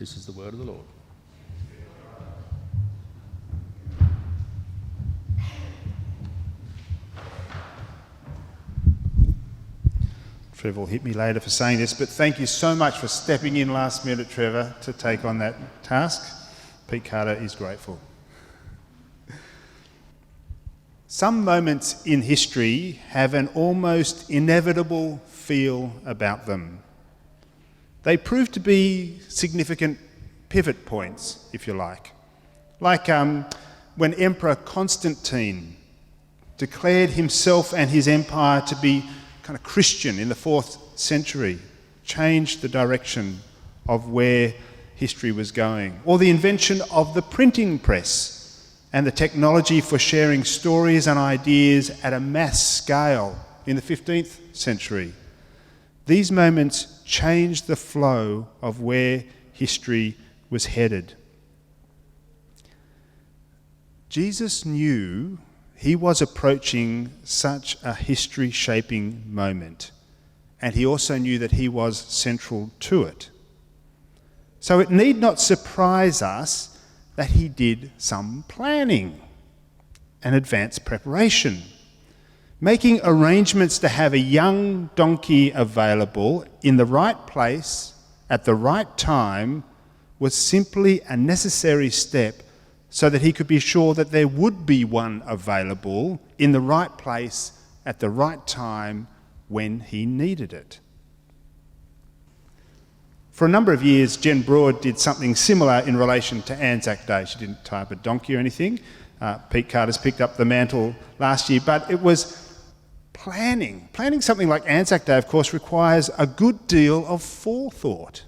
This is the word of the Lord. Trevor will hit me later for saying this, but thank you so much for stepping in last minute, Trevor, to take on that task. Pete Carter is grateful. Some moments in history have an almost inevitable feel about them. They prove to be significant pivot points, if you like. Like when Emperor Constantine declared himself and his empire to be kind of Christian in the 4th century, changed the direction of where history was going. Or the invention of the printing press and the technology for sharing stories and ideas at a mass scale in the 15th century. These moments changed the flow of where history was headed. Jesus knew he was approaching such a history-shaping moment, and he also knew that he was central to it. So it need not surprise us that he did some planning and advanced preparation, making arrangements to have a young donkey available in the right place at the right time was simply a necessary step so that he could be sure that there would be one available in the right place at the right time when he needed it. For a number of years, Jen Broad did something similar in relation to Anzac Day. She didn't tie up a donkey or anything. Pete Carter's picked up the mantle last year, but it was planning. Planning something like Anzac Day, of course, requires a good deal of forethought.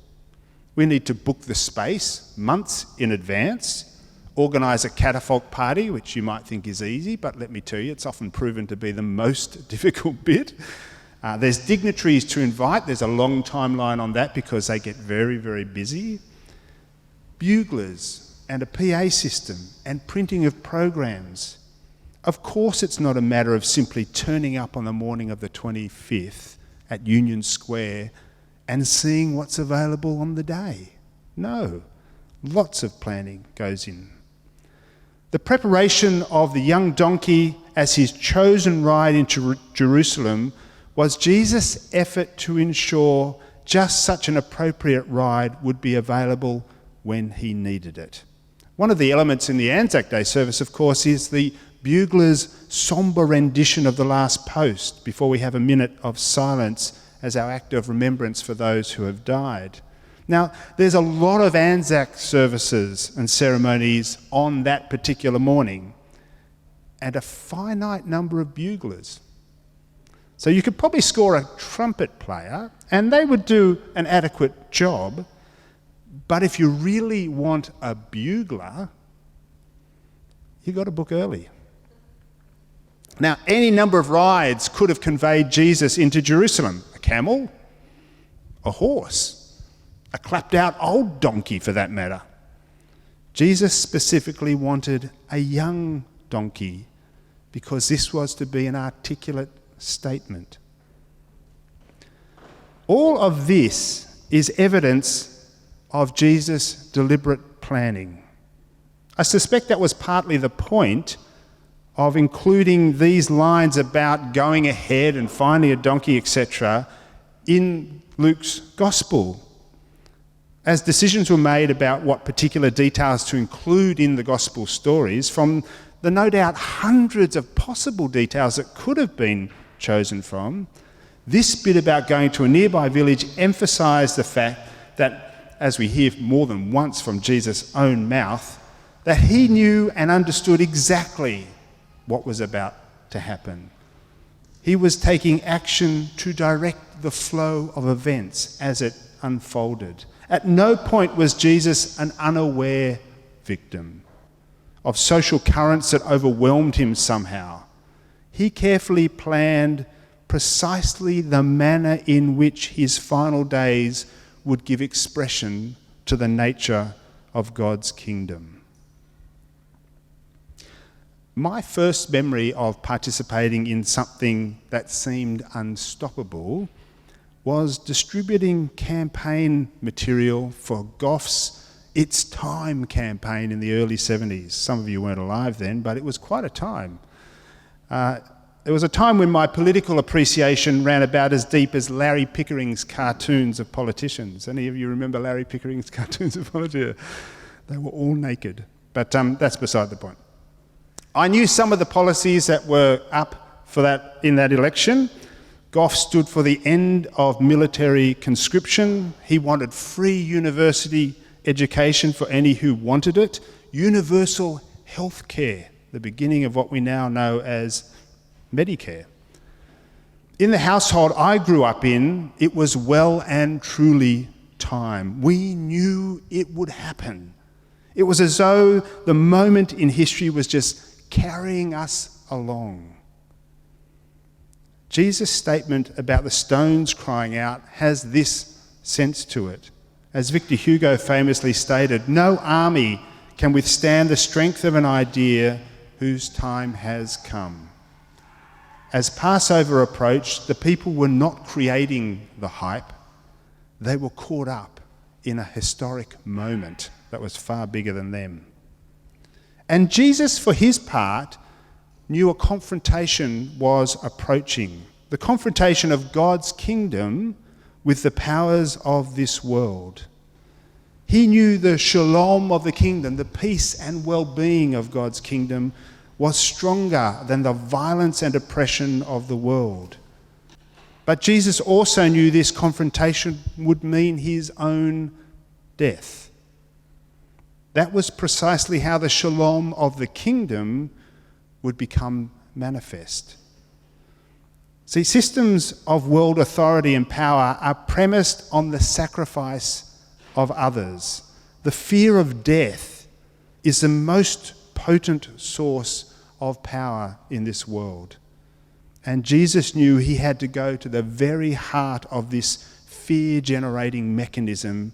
We need to book the space months in advance, organise a catafalque party, which you might think is easy, but let me tell you, it's often proven to be the most difficult bit. There's dignitaries to invite. There's a long timeline on that because they get very, very busy. Buglers and a PA system and printing of programs. Of course, it's not a matter of simply turning up on the morning of the 25th at Union Square and seeing what's available on the day. No, lots of planning goes in. The preparation of the young donkey as his chosen ride into Jerusalem was Jesus' effort to ensure just such an appropriate ride would be available when he needed it. One of the elements in the Anzac Day service, of course, is the bugler's sombre rendition of the last post before we have a minute of silence as our act of remembrance for those who have died. Now, there's a lot of Anzac services and ceremonies on that particular morning, and a finite number of buglers. So you could probably score a trumpet player, and they would do an adequate job, but if you really want a bugler, you've got to book early. Now, any number of rides could have conveyed Jesus into Jerusalem. A camel, a horse, a clapped-out old donkey for that matter. Jesus specifically wanted a young donkey because this was to be an articulate statement. All of this is evidence of Jesus' deliberate planning. I suspect that was partly the point of including these lines about going ahead and finding a donkey, etc., in Luke's Gospel. As decisions were made about what particular details to include in the Gospel stories, from the no doubt hundreds of possible details that could have been chosen from, this bit about going to a nearby village emphasised the fact that, as we hear more than once from Jesus' own mouth, that he knew and understood exactly what was about to happen. He was taking action to direct the flow of events as it unfolded. At no point was Jesus an unaware victim of social currents that overwhelmed him somehow. He carefully planned precisely the manner in which his final days would give expression to the nature of God's kingdom. My first memory of participating in something that seemed unstoppable was distributing campaign material for Gough's It's Time campaign in the early 70s. Some of you weren't alive then, but it was quite a time. There was a time when my political appreciation ran about as deep as Larry Pickering's cartoons of politicians. Any of you remember Larry Pickering's cartoons of politicians? They were all naked. But that's beside the point. I knew some of the policies that were up for that in that election. Gough stood for the end of military conscription. He wanted free university education for any who wanted it. Universal health care, the beginning of what we now know as Medicare. In the household I grew up in, it was well and truly time. We knew it would happen. It was as though the moment in history was just carrying us along. Jesus' statement about the stones crying out has this sense to it. As Victor Hugo famously stated, no army can withstand the strength of an idea whose time has come. As Passover approached, the people were not creating the hype. They were caught up in a historic moment that was far bigger than them. And Jesus, for his part, knew a confrontation was approaching. The confrontation of God's kingdom with the powers of this world. He knew the shalom of the kingdom, the peace and well-being of God's kingdom, was stronger than the violence and oppression of the world. But Jesus also knew this confrontation would mean his own death. That was precisely how the shalom of the kingdom would become manifest. See, systems of world authority and power are premised on the sacrifice of others. The fear of death is the most potent source of power in this world. And Jesus knew he had to go to the very heart of this fear-generating mechanism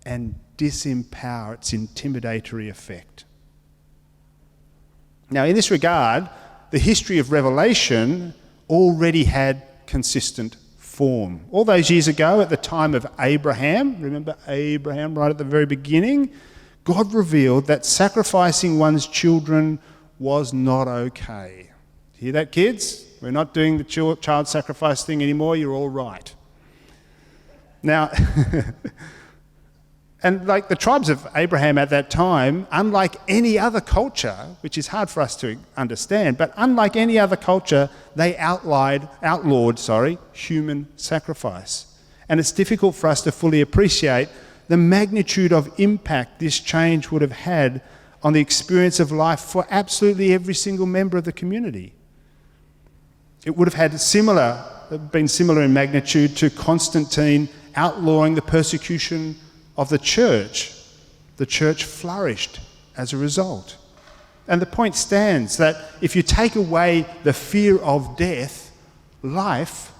and disempower its intimidatory effect. Now, in this regard, the history of Revelation already had consistent form. All those years ago, at the time of Abraham, remember Abraham right at the very beginning? God revealed that sacrificing one's children was not okay. Hear that, kids? We're not doing the child sacrifice thing anymore. You're all right. Now, and like the tribes of Abraham at that time, unlike any other culture, which is hard for us to understand, but unlike any other culture, they outlawed human sacrifice. And it's difficult for us to fully appreciate the magnitude of impact this change would have had on the experience of life for absolutely every single member of the community. It would have been similar in magnitude to Constantine outlawing the persecution of the church. The church flourished as a result. And the point stands that if you take away the fear of death, life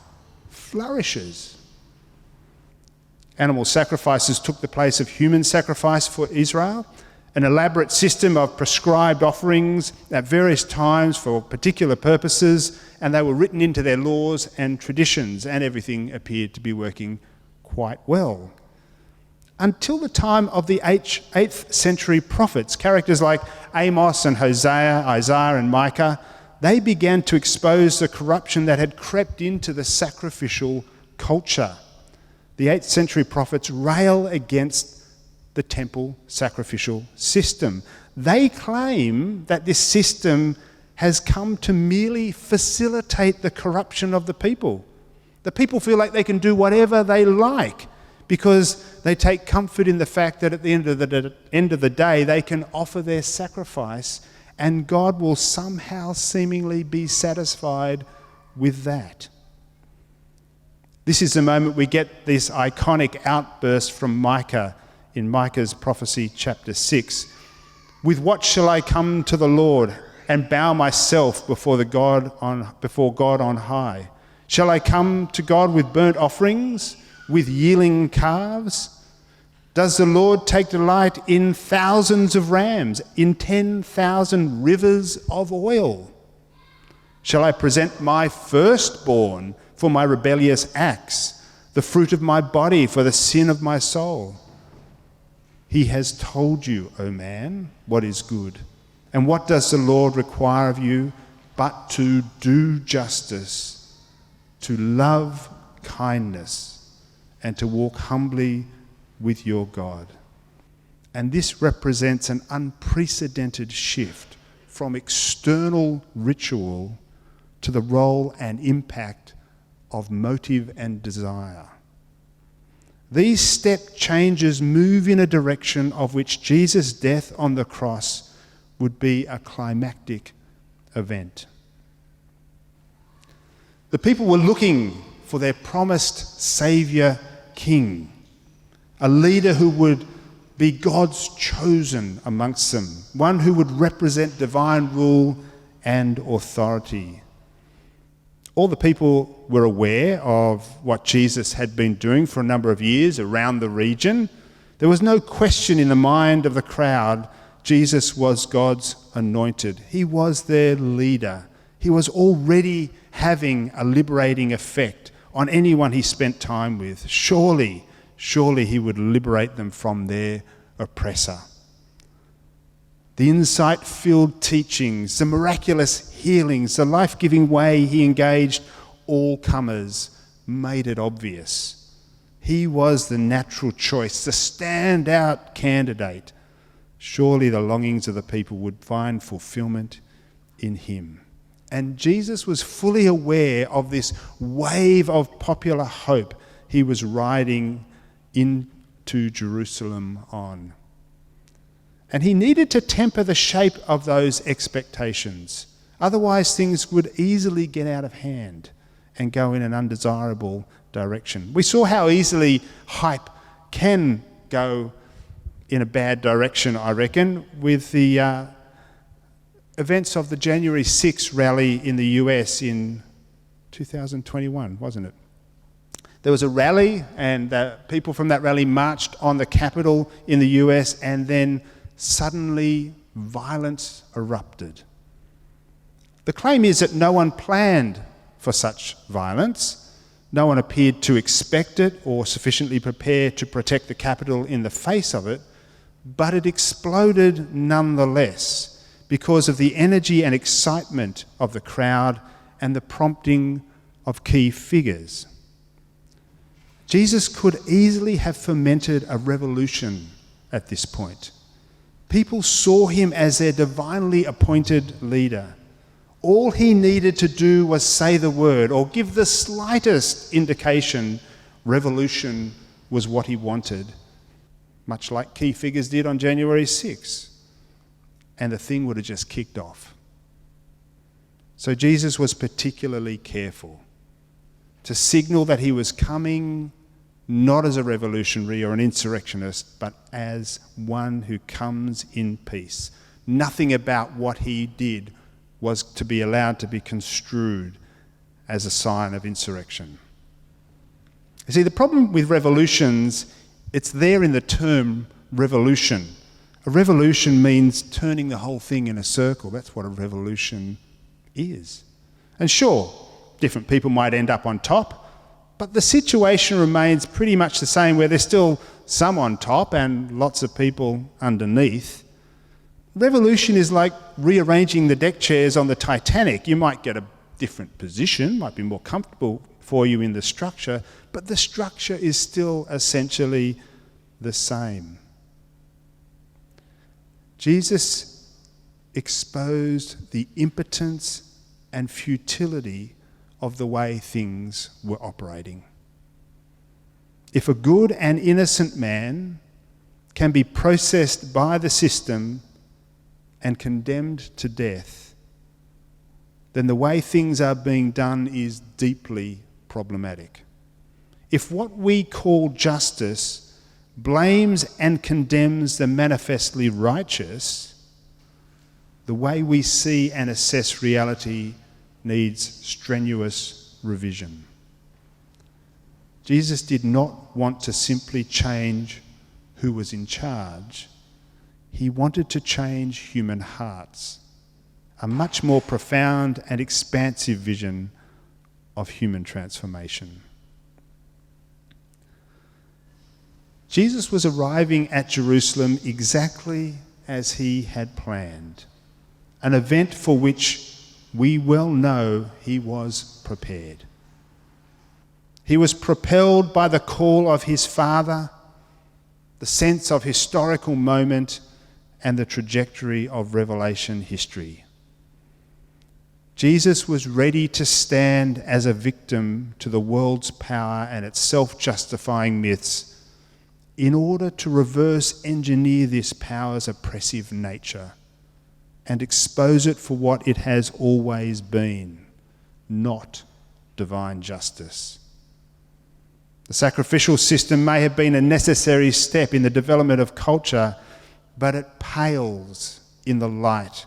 flourishes. Animal sacrifices took the place of human sacrifice for Israel. An elaborate system of prescribed offerings at various times for particular purposes, and they were written into their laws and traditions, and everything appeared to be working quite well. Until the time of the 8th century prophets, characters like Amos and Hosea, Isaiah and Micah, they began to expose the corruption that had crept into the sacrificial culture. The 8th century prophets rail against the temple sacrificial system. They claim that this system has come to merely facilitate the corruption of the people. The people feel like they can do whatever they like because they take comfort in the fact that at the end of the day they can offer their sacrifice and God will somehow seemingly be satisfied with that. This is the moment we get this iconic outburst from Micah in Micah's prophecy, chapter 6. With what shall I come to the Lord and bow myself before God on high? Shall I come to God with burnt offerings, with yearling calves? Does the Lord take delight in thousands of rams, in 10,000 rivers of oil? Shall I present my firstborn for my rebellious acts, the fruit of my body for the sin of my soul? He has told you, O man, what is good. And what does the Lord require of you but to do justice, to love kindness, and to walk humbly with your God? And this represents an unprecedented shift from external ritual to the role and impact of motive and desire. These step changes move in a direction of which Jesus' death on the cross would be a climactic event. The people were looking for their promised Saviour King, a leader who would be God's chosen amongst them, one who would represent divine rule and authority. All the people were aware of what Jesus had been doing for a number of years around the region. There was no question in the mind of the crowd, Jesus was God's anointed. He was their leader. He was already having a liberating effect on anyone he spent time with. Surely he would liberate them from their oppressor. The insight-filled teachings, the miraculous healings, the life-giving way he engaged all comers made it obvious. He was the natural choice, the standout candidate. Surely the longings of the people would find fulfillment in him. And Jesus was fully aware of this wave of popular hope he was riding into Jerusalem on. And he needed to temper the shape of those expectations. Otherwise, things would easily get out of hand and go in an undesirable direction. We saw how easily hype can go in a bad direction, I reckon, with the events of the January 6th rally in the US in 2021, wasn't it? There was a rally, and people from that rally marched on the Capitol in the US, and then suddenly violence erupted. The claim is that no one planned for such violence. No one appeared to expect it or sufficiently prepared to protect the Capitol in the face of it, but it exploded nonetheless because of the energy and excitement of the crowd and the prompting of key figures. Jesus could easily have fomented a revolution at this point. People saw him as their divinely appointed leader. All he needed to do was say the word or give the slightest indication revolution was what he wanted, much like key figures did on January 6. And the thing would have just kicked off. So Jesus was particularly careful to signal that he was coming not as a revolutionary or an insurrectionist, but as one who comes in peace. Nothing about what he did was to be allowed to be construed as a sign of insurrection. You see, the problem with revolutions, it's there in the term revolution. A revolution means turning the whole thing in a circle. That's what a revolution is. And sure, different people might end up on top, but the situation remains pretty much the same, where there's still some on top and lots of people underneath. Revolution is like rearranging the deck chairs on the Titanic. You might get a different position, might be more comfortable for you in the structure, but the structure is still essentially the same. Jesus exposed the impotence and futility of the way things were operating. If a good and innocent man can be processed by the system and condemned to death, then the way things are being done is deeply problematic. If what we call justice blames and condemns the manifestly righteous, the way we see and assess reality needs strenuous revision. Jesus did not want to simply change who was in charge. He wanted to change human hearts, a much more profound and expansive vision of human transformation. Jesus was arriving at Jerusalem exactly as he had planned, an event for which we well know he was prepared. He was propelled by the call of his Father, the sense of historical moment, and the trajectory of Revelation history. Jesus was ready to stand as a victim to the world's power and its self-justifying myths in order to reverse engineer this power's oppressive nature and expose it for what it has always been, not divine justice. The sacrificial system may have been a necessary step in the development of culture, but it pales in the light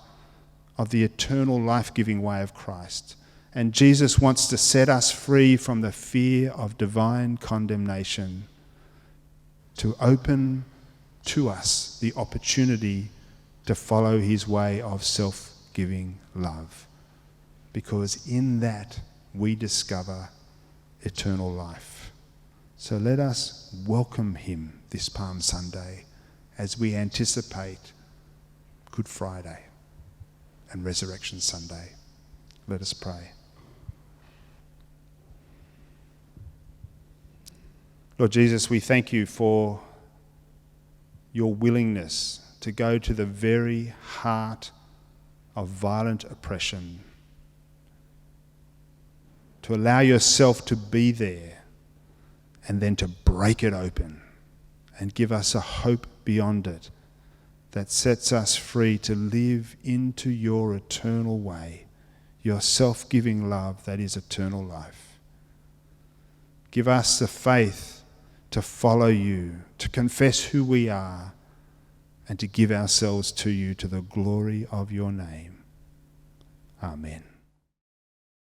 of the eternal life-giving way of Christ. And Jesus wants to set us free from the fear of divine condemnation, to open to us the opportunity to follow his way of self-giving love. Because in that we discover eternal life. So let us welcome him this Palm Sunday as we anticipate Good Friday and Resurrection Sunday. Let us pray. Lord Jesus, we thank you for your willingness to go to the very heart of violent oppression, to allow yourself to be there and then to break it open and give us a hope beyond it that sets us free to live into your eternal way, your self-giving love that is eternal life. Give us the faith to follow you, to confess who we are, and to give ourselves to you to the glory of your name. Amen.